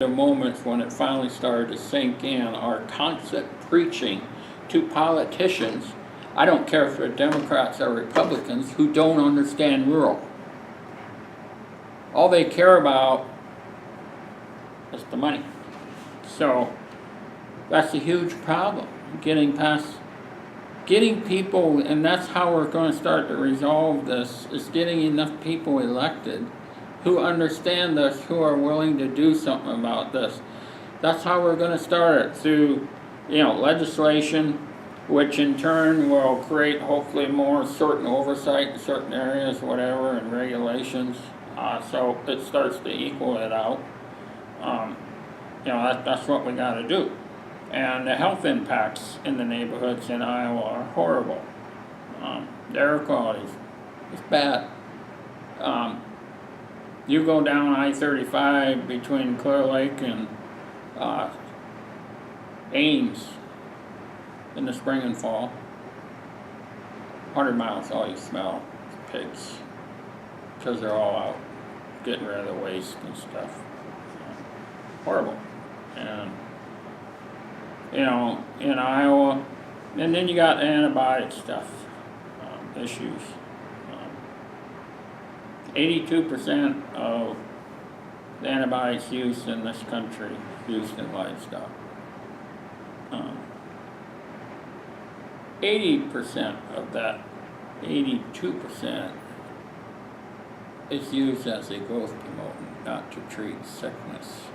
the moments when it finally started to sink in are constant preaching to politicians, I don't care if they're Democrats or Republicans, who don't understand rural. All they care about is the money. So that's a huge problem, getting people, and that's how we're going to start to resolve this, is getting enough people elected who understand this, who are willing to do something about this. That's how we're going to start it, through, legislation, which in turn will create hopefully more certain oversight in certain areas, whatever, and regulations, so it starts to equal it out. That's what we got to do. And the health impacts in the neighborhoods in Iowa are horrible. The air quality is bad. You go down I-35 between Clear Lake and Ames in the spring and fall. 100 miles, all you smell is pigs, because they're all out getting rid of the waste and stuff. Horrible. And in Iowa, and then you got antibiotic stuff, issues. 82% of the antibiotics used in this country is used in livestock. 80% of that, 82% is used as a growth promotant, not to treat sickness.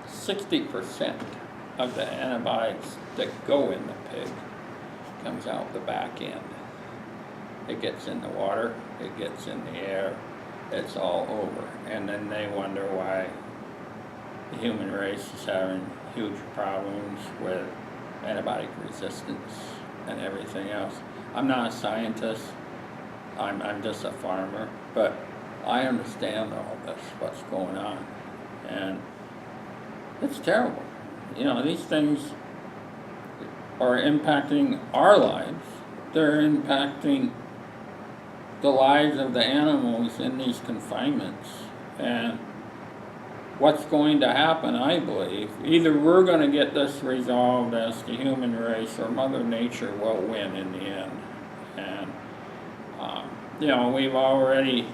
60% of the antibiotics that go in the pig comes out the back end. It gets in the water, it gets in the air, it's all over. And then they wonder why the human race is having huge problems with antibiotic resistance and everything else. I'm not a scientist, I'm just a farmer, but I understand all this, what's going on. And it's terrible. These things are impacting our lives. They're impacting the lives of the animals in these confinements. And what's going to happen, I believe, either we're going to get this resolved as the human race, or Mother Nature will win in the end. And we've already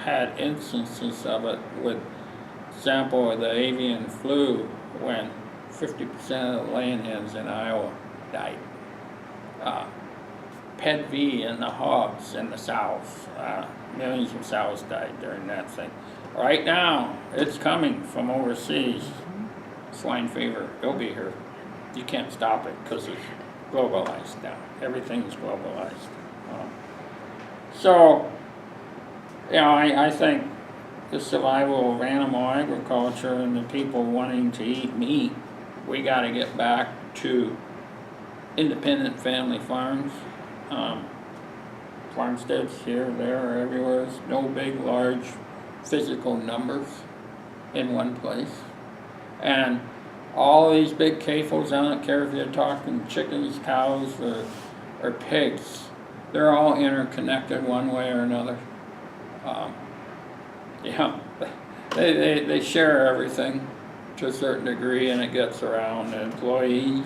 had instances of it, with example of the avian flu, when 50% of the laying hens in Iowa died. Pet V in the hogs in the south, millions of sows died during that thing. Right now, it's coming from overseas. Swine fever, it'll be here. You can't stop it because it's globalized now. Everything's globalized. I think the survival of animal agriculture and the people wanting to eat meat, we got to get back to independent family farms. Farmsteads here, there, everywhere. No big, large physical numbers in one place. And all these big CAFOs, I don't care if you're talking chickens, cows, or pigs, they're all interconnected one way or another. They share everything to a certain degree, and it gets around the employees,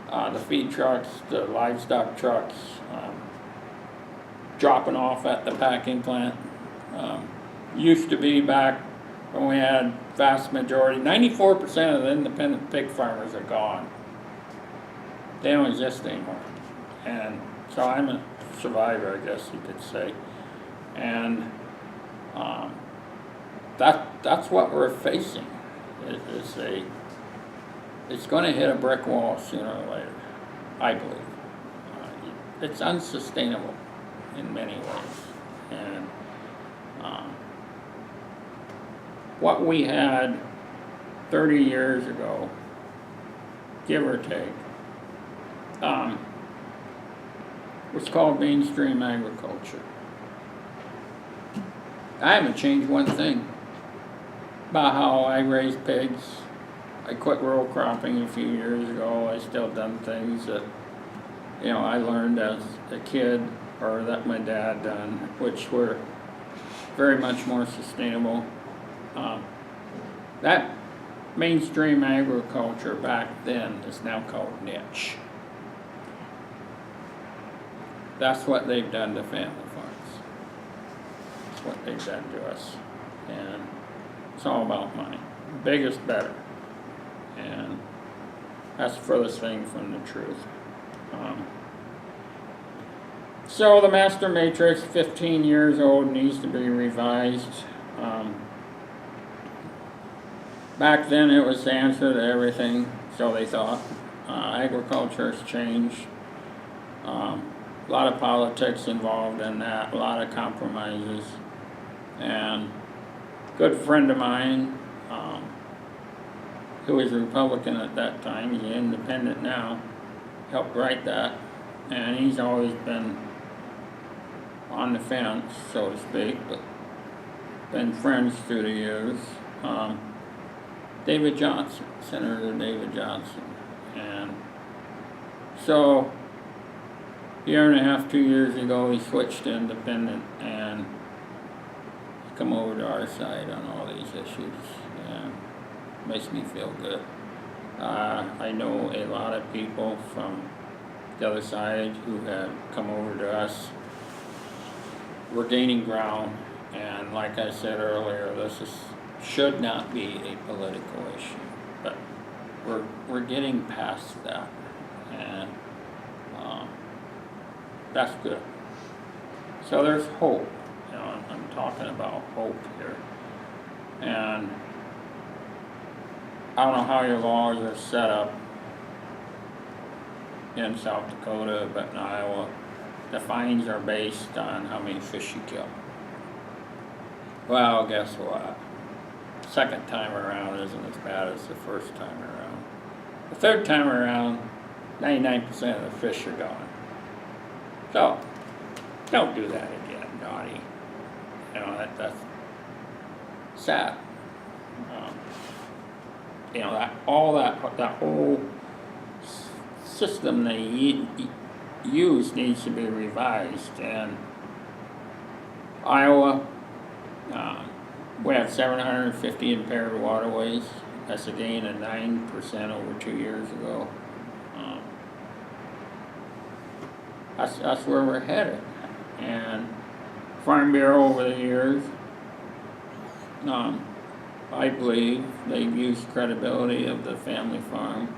the feed trucks, the livestock trucks, dropping off at the packing plant. Used to be, back when we had vast majority, 94% of the independent pig farmers are gone. They don't exist anymore. And so I'm a survivor, I guess you could say. And that's what we're facing. It's going to hit a brick wall sooner or later, I believe. It's unsustainable in many ways. And what we had 30 years ago, give or take, was called mainstream agriculture. I haven't changed one thing about how I raise pigs. I quit row cropping a few years ago. I still done things that I learned as a kid, or that my dad done, which were very much more sustainable. That mainstream agriculture back then is now called niche. That's what they've done to family farms. That's what they've done to us. And it's all about money. Bigger is better. And that's the furthest thing from the truth. So the master matrix, 15 years old, needs to be revised. Back then it was the answer to everything, so they thought. Agriculture has changed. A lot of politics involved in that, a lot of compromises. And a good friend of mine, who was a Republican at that time, he's an independent now, helped write that. And he's always been on the fence, so to speak, but been friends through the years. David Johnson, Senator David Johnson. And so, a year and a half, 2 years ago, he switched to independent and come over to our side on all these issues. And makes me feel good. I know a lot of people from the other side who have come over to us. We're gaining ground, and like I said earlier, should not be a political issue, but we're getting past that, and that's good. So there's hope. You know, I'm talking about hope here, and I don't know how your laws are set up in South Dakota, but in Iowa, the fines are based on how many fish you kill. Well, guess what? Second time around isn't as bad as the first time around. The third time around, 99% of the fish are gone. So, don't do that again, naughty. You know, that's sad. You know, that whole system they use needs to be revised. And Iowa, we have 750 impaired waterways. That's a gain of 9% over 2 years ago. That's where we're headed. And Farm Bureau over the years, I believe they've used credibility of the family farm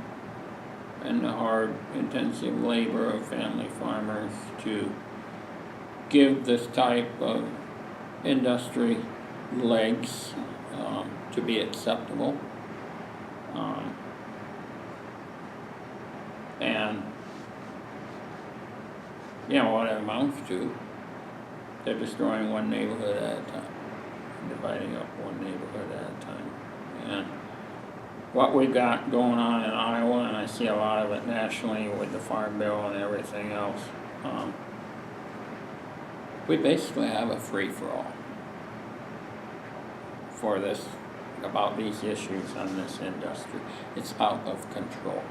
and the hard, intensive labor of family farmers to give this type of industry legs to be acceptable. And you know what it amounts to? They're destroying one neighborhood at a time, dividing up one neighborhood at a time. And what we've got going on in Iowa, and I see a lot of it nationally with the Farm Bill and everything else, we basically have a free-for-all for this, about these issues on this industry. It's out of control.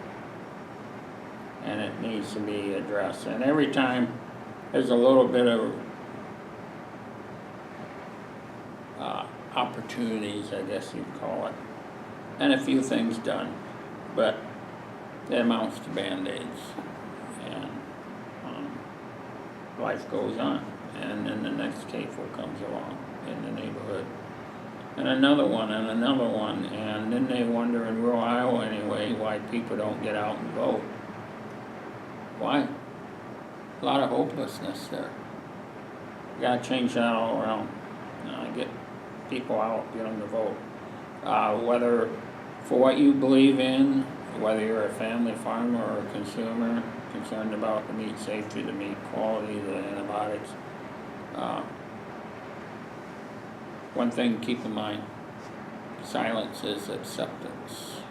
And it needs to be addressed. And every time there's a little bit of opportunities, I guess you'd call it, and a few things done, but it amounts to Band-Aids. And life goes on, and then the next CAFO comes along in the neighborhood, and another one, and then they wonder in rural Iowa anyway why people don't get out and vote. Why? A lot of hopelessness there. You gotta change that all around. Get people out, get them to vote. Whether for what you believe in, whether you're a family farmer or a consumer concerned about the meat safety, the meat quality, the antibiotics. One thing to keep in mind, silence is acceptance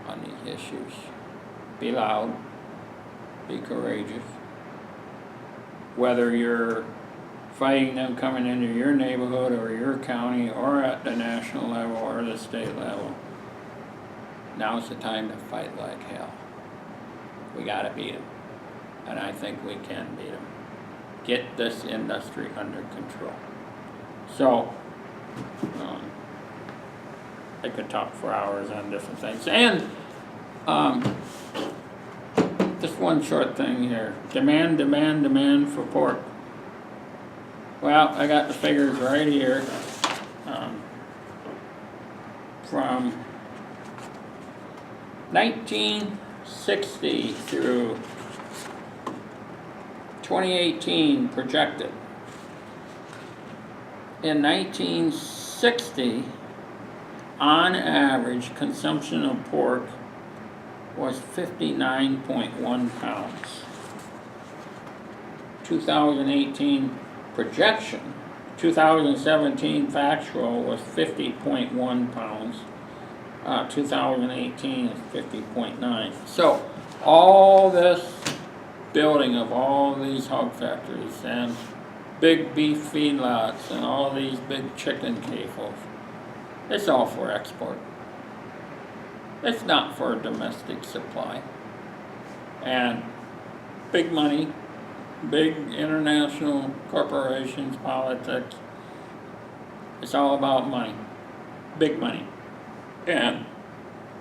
on these issues. Be loud. Be courageous. Whether you're fighting them coming into your neighborhood or your county or at the national level or the state level, now's the time to fight like hell. We gotta beat them. And I think we can beat them. Get this industry under control. So, I could talk for hours on different things. And just one short thing here. Demand for pork. Well, I got the figures right here. From 1960 through 2018 projected. In 1960, on average, consumption of pork was 59.1 pounds. 2018 projection, 2017 factual was 50.1 pounds. 2018 is 50.9. So all this building of all these hog factories and big beef feedlots and all these big chicken CAFOs, it's all for export. It's not for domestic supply. And big money, big international corporations, politics, it's all about money, big money. And,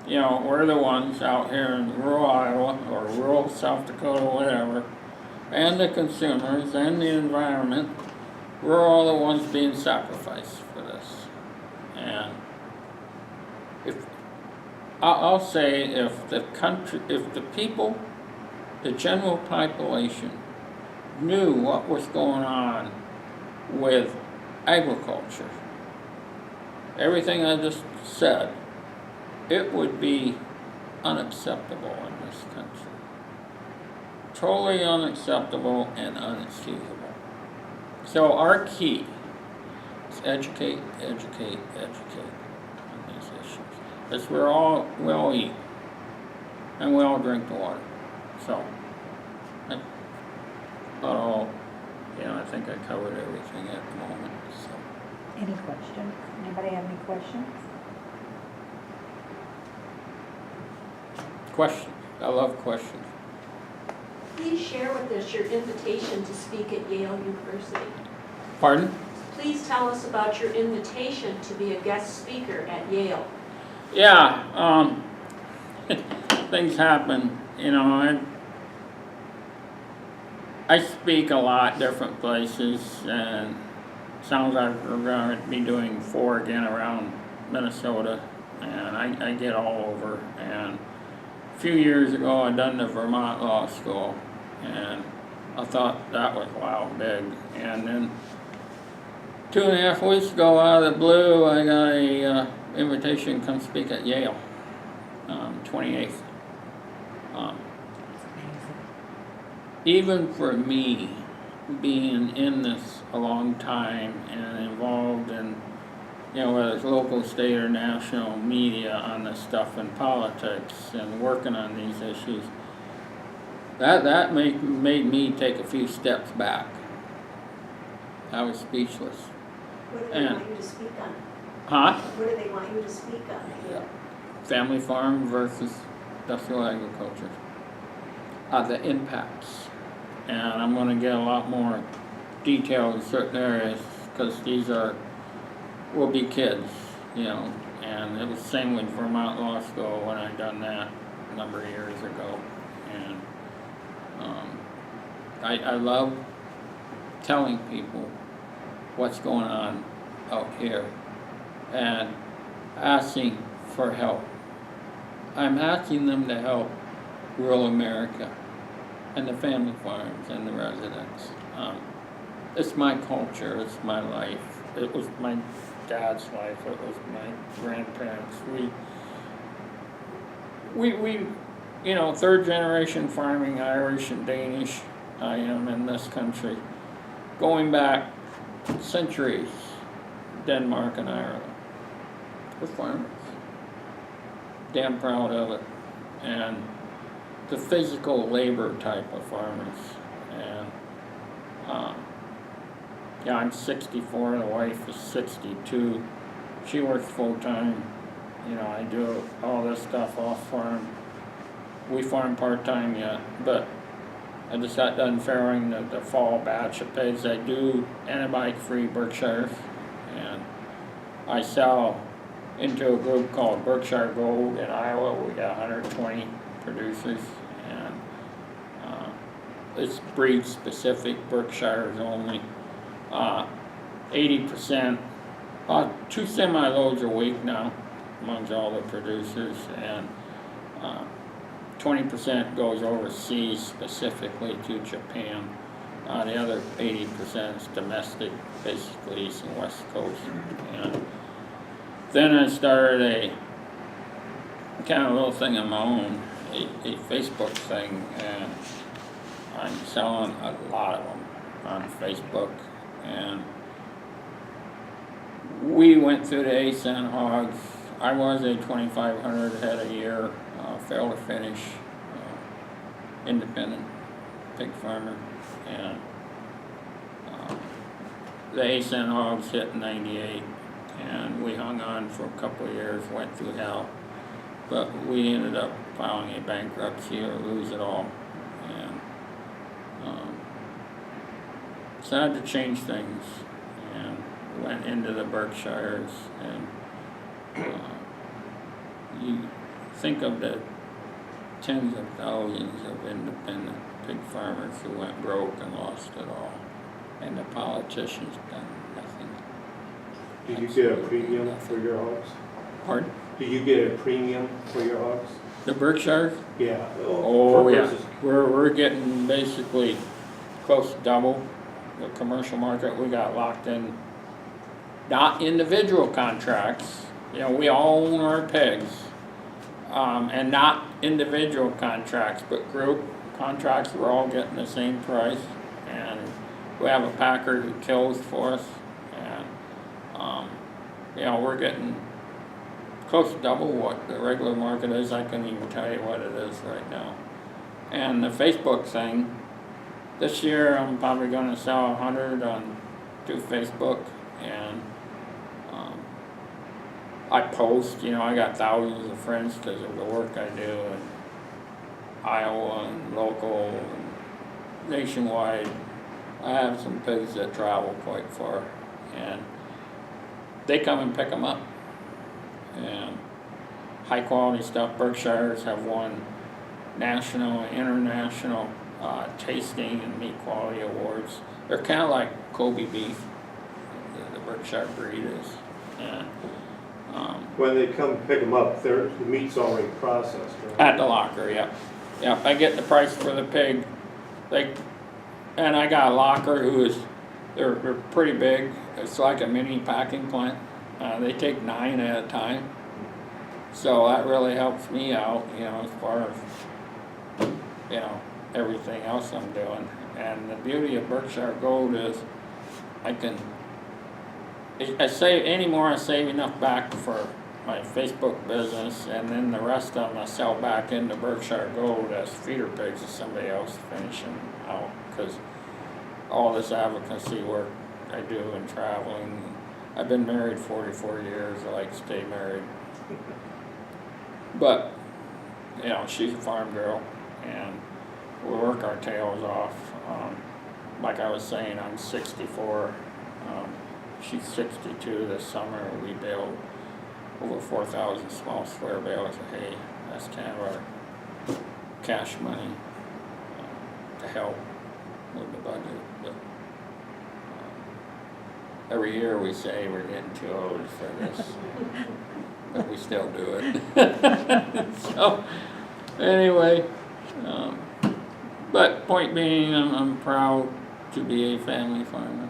you know, we're the ones out here in rural Iowa or rural South Dakota, whatever, and the consumers and the environment, we're all the ones being sacrificed for this. And I'll say if the country, if the people, the general population knew what was going on with agriculture, everything I just said, it would be unacceptable in this country. Totally unacceptable and unexcusable. So our key is educate on these issues. Because we all eat and we all drink the water. So, I think I covered everything at the moment. So. Any questions? Anybody have any questions? Questions. I love questions. Please share with us your invitation to speak at Yale University. Pardon? Please tell us about your invitation to be a guest speaker at Yale. Yeah, things happen. You know, I speak a lot different places, and sounds like we're going to be doing 4 again around Minnesota, and I get all over. And a few years ago, I done the Vermont Law School, and I thought that was wow, big. And then 2.5 weeks ago, out of the blue, I got a invitation to come speak at Yale, 28th. Even for me, being in this a long time and involved in, you know, whether it's local, state, or national media on this stuff in politics and working on these issues, that made me take a few steps back. I was speechless. What do they want you to speak on? Huh? What do they want you to speak on? Yeah. Family farm versus industrial agriculture. The impacts. And I'm going to get a lot more detail in certain areas because these will be kids, you know. And it was the same with Vermont Law School when I done that a number of years ago. And I love telling people what's going on out here and asking for help. I'm asking them to help rural America and the family farms and the residents. It's my culture, it's my life. It was my dad's life, it was my grandparents. We you know, 3rd generation farming, Irish and Danish, I am in this country. Going back centuries, Denmark and Ireland. We're farmers. Damn proud of it. And the physical labor type of farmers. And yeah, I'm 64, the wife is 62. She works full time. You know, I do all this stuff off farm. We farm part time yet, but I just got done farrowing the fall batch of pigs. I do antibiotic free Berkshires, and I sell into a group called Berkshire Gold in Iowa. We got 120 producers, and it's breed specific, Berkshire's only. 80%, 2 semi-loads a week now amongst all the producers, and 20% goes overseas, specifically to Japan. The other 80% is domestic, basically East and West Coast. And then I started a kind of little thing of my own, a Facebook thing, and I'm selling a lot of them on Facebook. And we went through the A-cent hogs. I was a 2,500 head a year, fail to finish, independent pig farmer, and the A-cent hogs hit 98, and we hung on for a couple of years, went through hell, but we ended up filing a bankruptcy or lose it all, and decided to change things, and went into the Berkshires, and you think of the tens of thousands of independent pig farmers who went broke and lost it all, and the politicians done nothing. Do you get a premium for your hogs? Pardon? Do you get a premium for your hogs? The Berkshires? Yeah. Oh, yeah. Versus- We're getting basically close to double the commercial market. We got locked in, not individual contracts. You know, we all own our pigs, and not individual contracts, but group contracts. We're all getting the same price, and we have a packer who kills for us, and you know, we're getting close to double what the regular market is. I couldn't even tell you what it is right now. And the Facebook thing, this year I'm probably going to sell 100 through Facebook, and I post, you know, I got thousands of friends because of the work I do in Iowa and local and nationwide. I have some pigs that travel quite far, and they come and pick them up. And high quality stuff. Berkshires have won national and international tasting and meat quality awards. They're kind of like Kobe beef, the Berkshire breed is. And When they come pick them up, the meat's already processed, right? at the locker, yep. Yep, I get the price for the pig. And I got a locker they're pretty big. It's like a mini packing plant. They take 9 at a time. So that really helps me out, you know, as far as, you know, everything else I'm doing. And the beauty of Berkshire Gold is I save enough back for my Facebook business, and then the rest of them I sell back into Berkshire Gold as feeder pigs to somebody else finishing out, because all this advocacy work I do and traveling. I've been married 44 years, I like to stay married. But, you know, she's a farm girl, and we work our tails off. Like I was saying, I'm 64. She's 62 this summer. We baled over 4,000 small square bales of hay. That's kind of our cash money to help with the budget. But, every year we say we're getting too old for this, but we still do it. So, anyway, but point being, I'm proud to be a family farmer,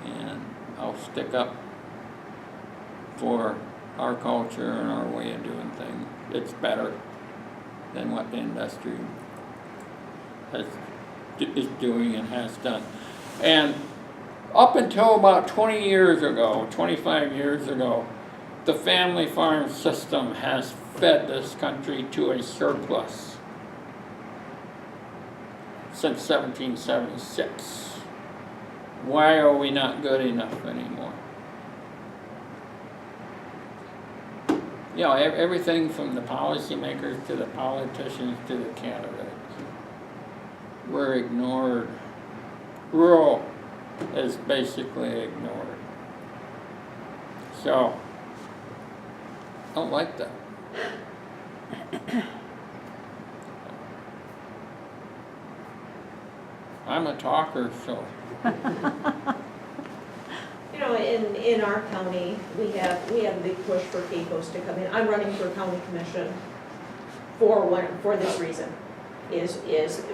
and I'll stick up for our culture and our way of doing things. It's better than what the industry is doing and has done. And up until about 20 years ago, 25 years ago, the family farm system has fed this country to a surplus since 1776. Why are we not good enough anymore? You know, everything from the policymakers to the politicians to the candidates. We're ignored. Rural is basically ignored. So, don't like that. I'm a talker, so, You know, in our county, we have a big push for CACOs to come in. I'm running for county commission for this reason.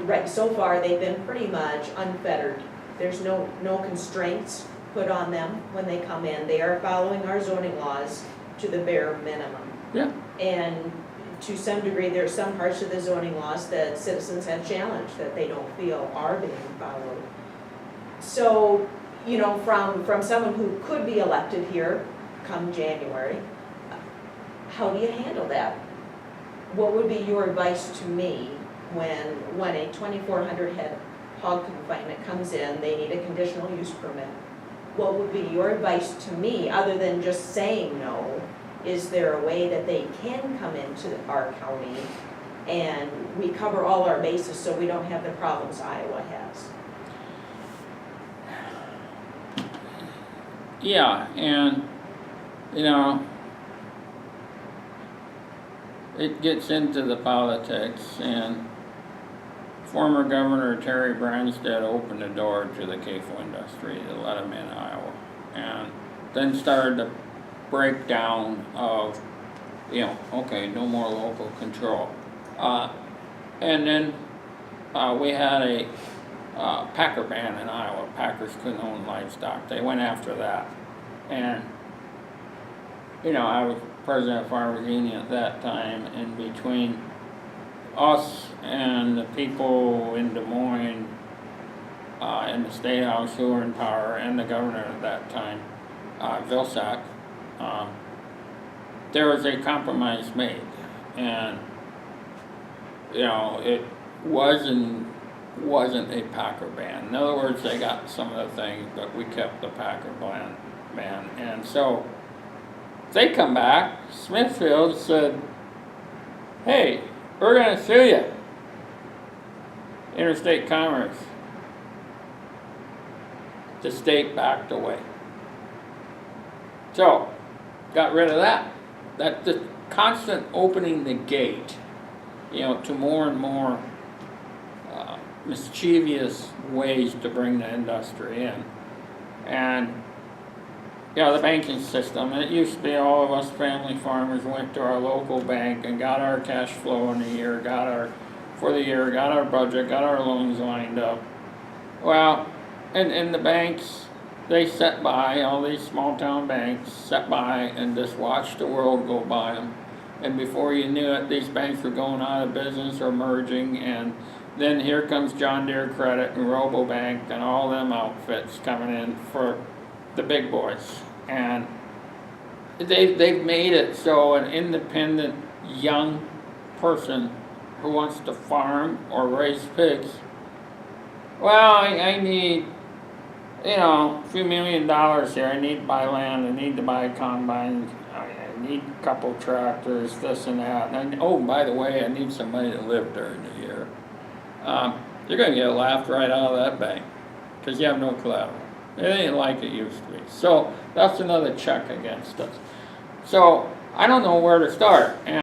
Right, so far, they've been pretty much unfettered. There's no constraints put on them when they come in. They are following our zoning laws to the bare minimum. yeah. And to some degree, there are some parts of the zoning laws that citizens have challenged that they don't feel are being followed. So, you know, from someone who could be elected here come January, how do you handle that? What would be your advice to me when a 2,400 head hog confinement comes in, they need a conditional use permit? What would be your advice to me, other than just saying no? Is there a way that they can come into our county and we cover all our bases so we don't have the problems Iowa has? Yeah, and, you know, it gets into the politics, and former Governor Terry Branstad opened the door to the CAFO industry to let them in Iowa, and then started the breakdown of, you know, okay, no more local control. And then we had a packer ban in Iowa. Packers couldn't own livestock. They went after that. And, you know, I was president of Farmers Union at that time, and between us and the people in Des Moines in the State House who were in power, and the governor at that time, Vilsack, there was a compromise made. And, you know, it wasn't a packer ban. In other words, they got some of the things, but we kept the packer ban. And so they come back, Smithfield said, hey, we're gonna sue you. Interstate Commerce. The state backed away. So, got rid of that. That the constant opening the gate, you know, to more and more mischievous ways to bring the industry in. And, you know, the banking system, it used to be all of us family farmers went to our local bank and got our cash flow in the year, got our budget, got our loans lined up. Well, and the banks, they sat by, all these small town banks sat by and just watched the world go by them. And before you knew it, these banks were going out of business or merging, and then here comes John Deere Credit and Robobank and all them outfits coming in for the big boys. And they've made it so an independent young person who wants to farm or raise pigs, well, I need, you know, a few $1 million here. I need to buy land, I need to buy combines, I need a couple tractors, this and that. And oh, by the way, I need somebody to live during the year. You're going to get laughed right out of that bank because you have no collateral. It ain't like it used to be. So that's another check against us. So I don't know where to start. And